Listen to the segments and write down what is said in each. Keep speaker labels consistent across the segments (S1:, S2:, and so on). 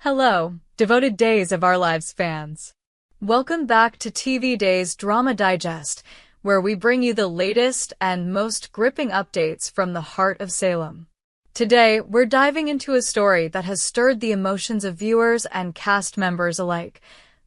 S1: Hello, devoted Days of Our Lives fans. Welcome back to TV Days Drama Digest, where we bring you the latest and most gripping updates from the heart of Salem. Today, we're diving into a story that has stirred the emotions of viewers and cast members alike.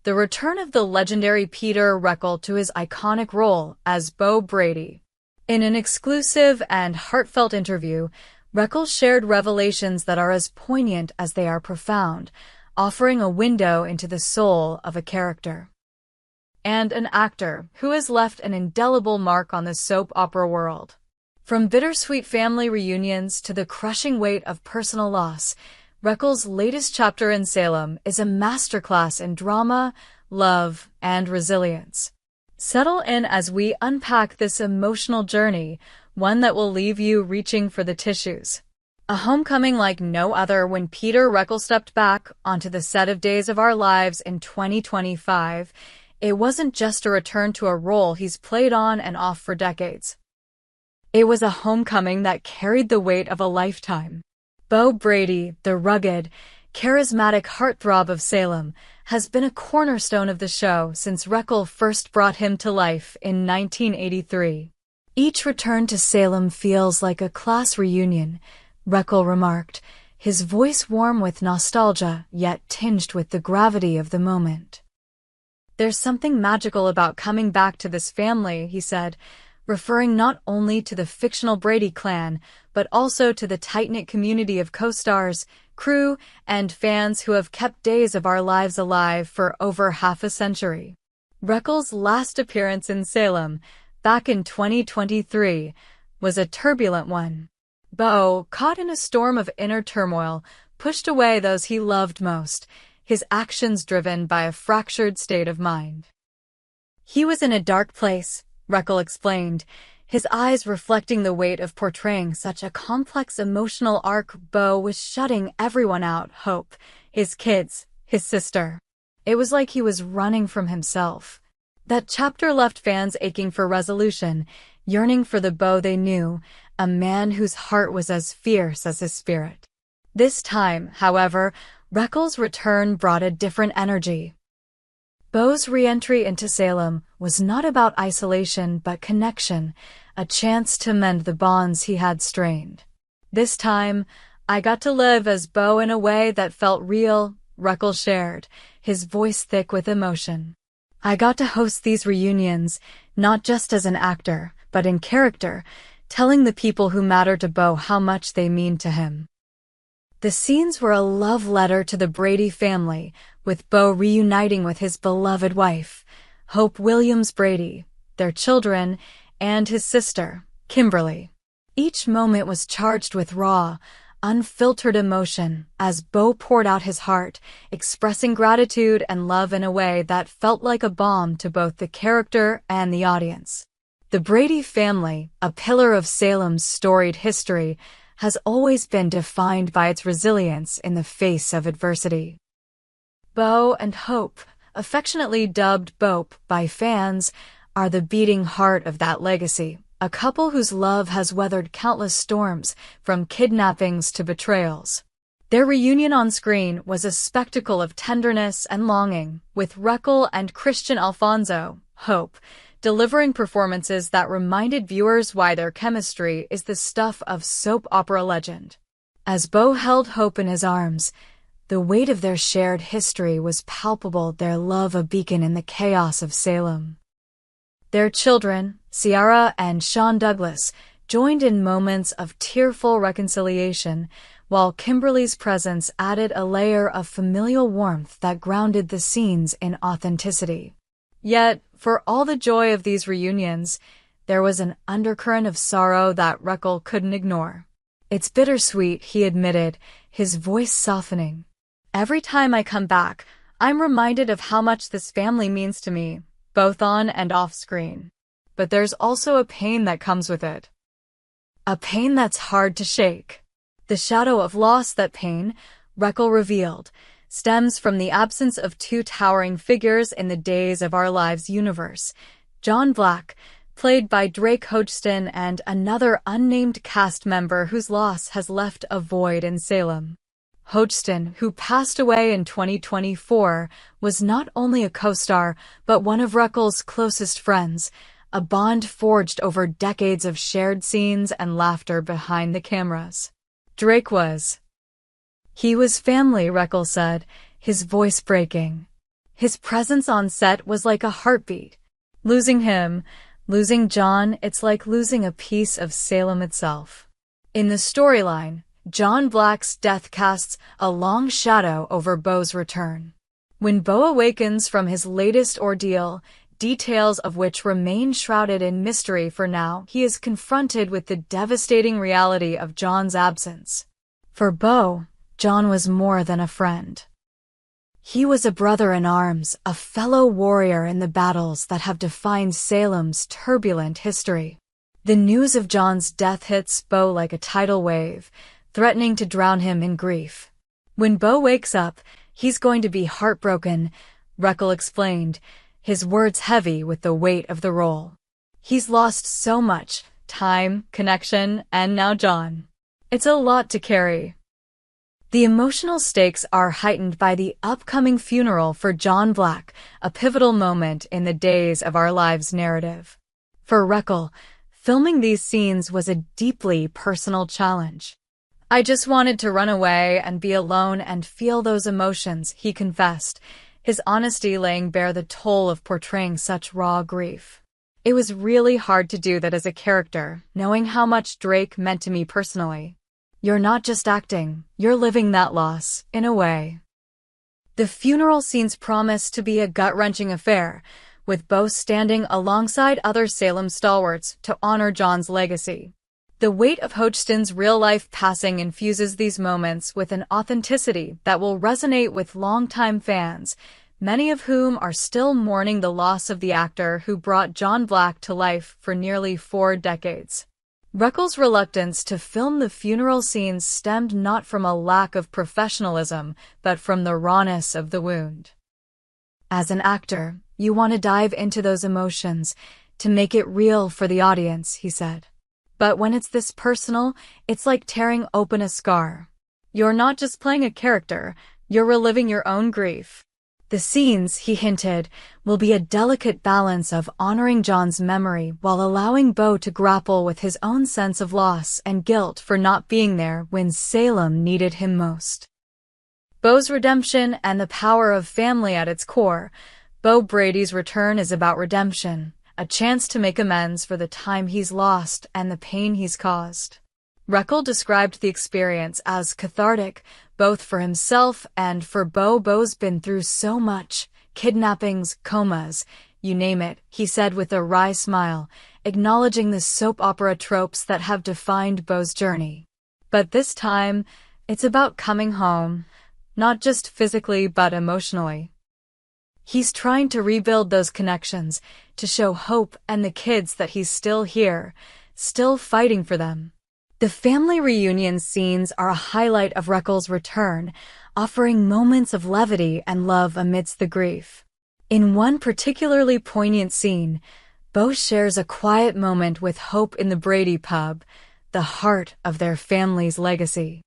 S1: The return of the legendary Peter Reckell to his iconic role as Bo Brady. In an exclusive and heartfelt interview, Reckell shared revelations that are as poignant as they are profound, offering a window into the soul of a character and an actor who has left an indelible mark on the soap opera world. From bittersweet family reunions to the crushing weight of personal loss, Reckell's latest chapter in Salem is a masterclass in drama, love, and resilience. Settle in as we unpack this emotional journey, one that will leave you reaching for the tissues. A homecoming like no other when Peter Reckell stepped back onto the set of Days of Our Lives in 2025. It wasn't just a return to a role he's played on and off for decades. It was a homecoming that carried the weight of a lifetime. Bo Brady, the rugged, charismatic heartthrob of Salem, has been a cornerstone of the show since Reckell first brought him to life in 1983. Each return to Salem feels like a class reunion, Reckell remarked, his voice warm with nostalgia yet tinged with the gravity of the moment. There's something magical about coming back to this family, he said, referring not only to the fictional Brady clan, but also to the tight-knit community of co-stars, crew, and fans who have kept Days of Our Lives alive for over half a century. Reckell's last appearance in Salem, back in 2023, was a turbulent one. Bo, caught in a storm of inner turmoil, pushed away those he loved most, his actions driven by a fractured state of mind. He was in a dark place, Reckell explained, his eyes reflecting the weight of portraying such a complex emotional arc. Bo was shutting everyone out, Hope, his kids, his sister. It was like he was running from himself. That chapter left fans aching for resolution, yearning for the Bo they knew, a man whose heart was as fierce as his spirit. This time, however, Reckell's return brought a different energy. Bo's re-entry into Salem was not about isolation but connection, a chance to mend the bonds he had strained. This time, I got to live as Bo in a way that felt real, Reckell shared, his voice thick with emotion. I got to host these reunions, not just as an actor, but in character, telling the people who matter to Bo how much they mean to him. The scenes were a love letter to the Brady family, with Bo reuniting with his beloved wife, Hope Williams Brady, their children, and his sister, Kimberly. Each moment was charged with raw, unfiltered emotion as Bo poured out his heart, expressing gratitude and love in a way that felt like a balm to both the character and the audience. The Brady family, a pillar of Salem's storied history, has always been defined by its resilience in the face of adversity. Bo and Hope, affectionately dubbed Bope by fans, are the beating heart of that legacy, a couple whose love has weathered countless storms, from kidnappings to betrayals. Their reunion on screen was a spectacle of tenderness and longing, with Reckell and Christian Alfonso, Hope, delivering performances that reminded viewers why their chemistry is the stuff of soap opera legend. As Bo held Hope in his arms, the weight of their shared history was palpable, their love a beacon in the chaos of Salem. Their children, Ciara and Sean Douglas, joined in moments of tearful reconciliation, while Kimberly's presence added a layer of familial warmth that grounded the scenes in authenticity. Yet, for all the joy of these reunions, there was an undercurrent of sorrow that Reckell couldn't ignore. It's bittersweet, he admitted, his voice softening. Every time I come back, I'm reminded of how much this family means to me, both on and off screen. But there's also a pain that comes with it. A pain that's hard to shake. The shadow of loss that pain, Reckell revealed, stems from the absence of two towering figures in the Days of Our Lives universe. John Black, played by Drake Hodgson, and another unnamed cast member whose loss has left a void in Salem. Hodgson, who passed away in 2024, was not only a co-star, but one of Reckell's closest friends, a bond forged over decades of shared scenes and laughter behind the cameras. Drake was. He was family, Reckell said, his voice breaking. His presence on set was like a heartbeat. Losing him, losing John, it's like losing a piece of Salem itself. In the storyline, John Black's death casts a long shadow over Bo's return. When Bo awakens from his latest ordeal, details of which remain shrouded in mystery for now, he is confronted with the devastating reality of John's absence. For Bo, John was more than a friend. He was a brother in arms, a fellow warrior in the battles that have defined Salem's turbulent history. The news of John's death hits Bo like a tidal wave, threatening to drown him in grief. When Bo wakes up, he's going to be heartbroken, Reckell explained, his words heavy with the weight of the role. He's lost so much: time, connection, and now John. It's a lot to carry. The emotional stakes are heightened by the upcoming funeral for John Black, a pivotal moment in the Days of Our Lives narrative. For Reckell, filming these scenes was a deeply personal challenge. I just wanted to run away and be alone and feel those emotions, he confessed, his honesty laying bare the toll of portraying such raw grief. It was really hard to do that as a character, knowing how much Drake meant to me personally. You're not just acting, you're living that loss, in a way. The funeral scenes promise to be a gut-wrenching affair, with Bo standing alongside other Salem stalwarts to honor John's legacy. The weight of Hodgson's real-life passing infuses these moments with an authenticity that will resonate with longtime fans, many of whom are still mourning the loss of the actor who brought John Black to life for nearly 4 decades. Reckell's reluctance to film the funeral scenes stemmed not from a lack of professionalism, but from the rawness of the wound. As an actor, you want to dive into those emotions, to make it real for the audience, he said. But when it's this personal, it's like tearing open a scar. You're not just playing a character, you're reliving your own grief. The scenes, he hinted, will be a delicate balance of honoring John's memory while allowing Bo to grapple with his own sense of loss and guilt for not being there when Salem needed him most. Bo's redemption and the power of family at its core, Bo Brady's return is about redemption, a chance to make amends for the time he's lost and the pain he's caused. Reckell described the experience as cathartic, both for himself and for Bo. Bo's been through so much, kidnappings, comas, you name it, he said with a wry smile, acknowledging the soap opera tropes that have defined Bo's journey. But this time, it's about coming home, not just physically but emotionally. He's trying to rebuild those connections, to show hope and the kids that he's still here, still fighting for them. The family reunion scenes are a highlight of Reckell's return, offering moments of levity and love amidst the grief. In one particularly poignant scene, Bo shares a quiet moment with Hope in the Brady pub, the heart of their family's legacy.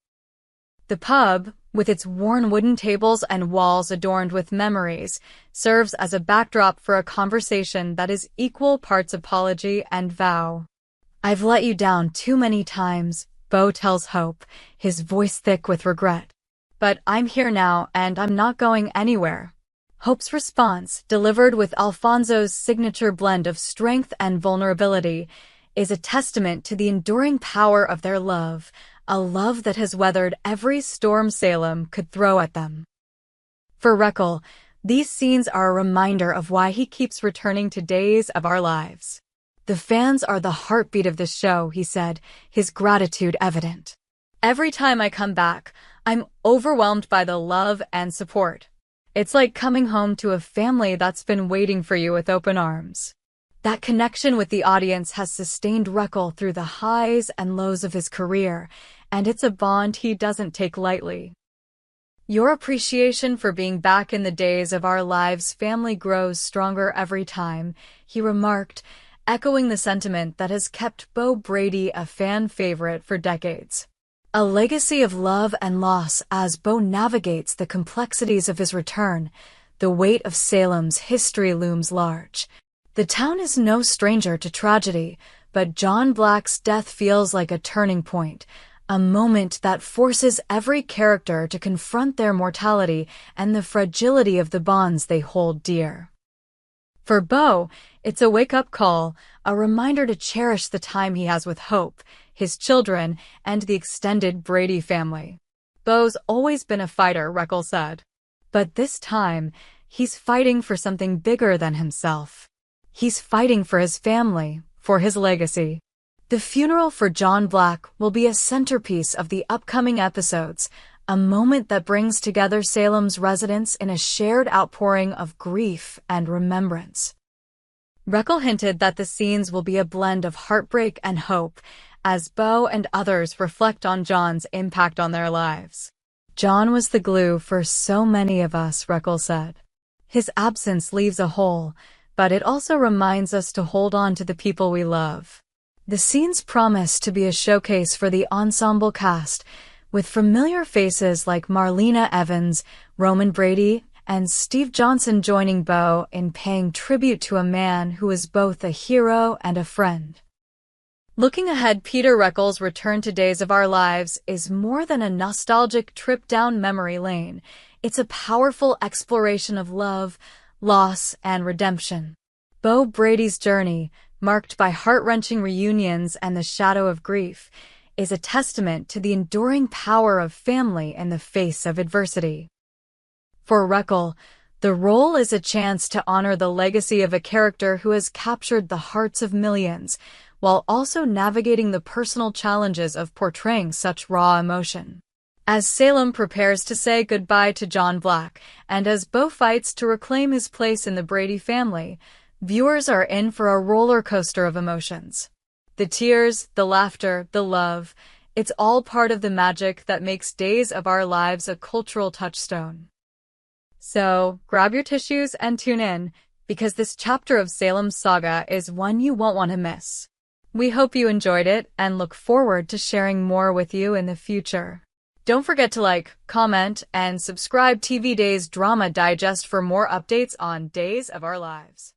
S1: The pub, with its worn wooden tables and walls adorned with memories, serves as a backdrop for a conversation that is equal parts apology and vow. I've let you down too many times, Bo tells Hope, his voice thick with regret. But I'm here now and I'm not going anywhere. Hope's response, delivered with Alfonso's signature blend of strength and vulnerability, is a testament to the enduring power of their love, a love that has weathered every storm Salem could throw at them. For Reckell, these scenes are a reminder of why he keeps returning to Days of Our Lives. The fans are the heartbeat of the show, he said, his gratitude evident. Every time I come back, I'm overwhelmed by the love and support. It's like coming home to a family that's been waiting for you with open arms. That connection with the audience has sustained Reckell through the highs and lows of his career, and it's a bond he doesn't take lightly. Your appreciation for being back in the Days of Our Lives family grows stronger every time, he remarked, echoing the sentiment that has kept Bo Brady a fan favorite for decades. A legacy of love and loss as Bo navigates the complexities of his return. The weight of Salem's history looms large. The town is no stranger to tragedy, but John Black's death feels like a turning point, a moment that forces every character to confront their mortality and the fragility of the bonds they hold dear. For Bo, it's a wake-up call, a reminder to cherish the time he has with Hope, his children, and the extended Brady family. Bo's always been a fighter, Reckell said. But this time, he's fighting for something bigger than himself. He's fighting for his family, for his legacy. The funeral for John Black will be a centerpiece of the upcoming episodes, a moment that brings together Salem's residents in a shared outpouring of grief and remembrance. Reckell hinted that the scenes will be a blend of heartbreak and hope, as Bo and others reflect on John's impact on their lives. John was the glue for so many of us, Reckell said. His absence leaves a hole, but it also reminds us to hold on to the people we love. The scenes promise to be a showcase for the ensemble cast, with familiar faces like Marlena Evans, Roman Brady, and Steve Johnson joining Bo in paying tribute to a man who is both a hero and a friend. Looking ahead, Peter Reckell's return to Days of Our Lives is more than a nostalgic trip down memory lane. It's a powerful exploration of love, loss, and redemption. Bo Brady's journey, marked by heart-wrenching reunions and the shadow of grief, is a testament to the enduring power of family in the face of adversity. For Reckell, the role is a chance to honor the legacy of a character who has captured the hearts of millions, while also navigating the personal challenges of portraying such raw emotion. As Salem prepares to say goodbye to John Black, and as Bo fights to reclaim his place in the Brady family, viewers are in for a roller coaster of emotions. The tears, the laughter, the love, it's all part of the magic that makes Days of Our Lives a cultural touchstone. So, grab your tissues and tune in, because this chapter of Salem's saga is one you won't want to miss. We hope you enjoyed it and look forward to sharing more with you in the future. Don't forget to like, comment, and subscribe TV Days Drama Digest for more updates on Days of Our Lives.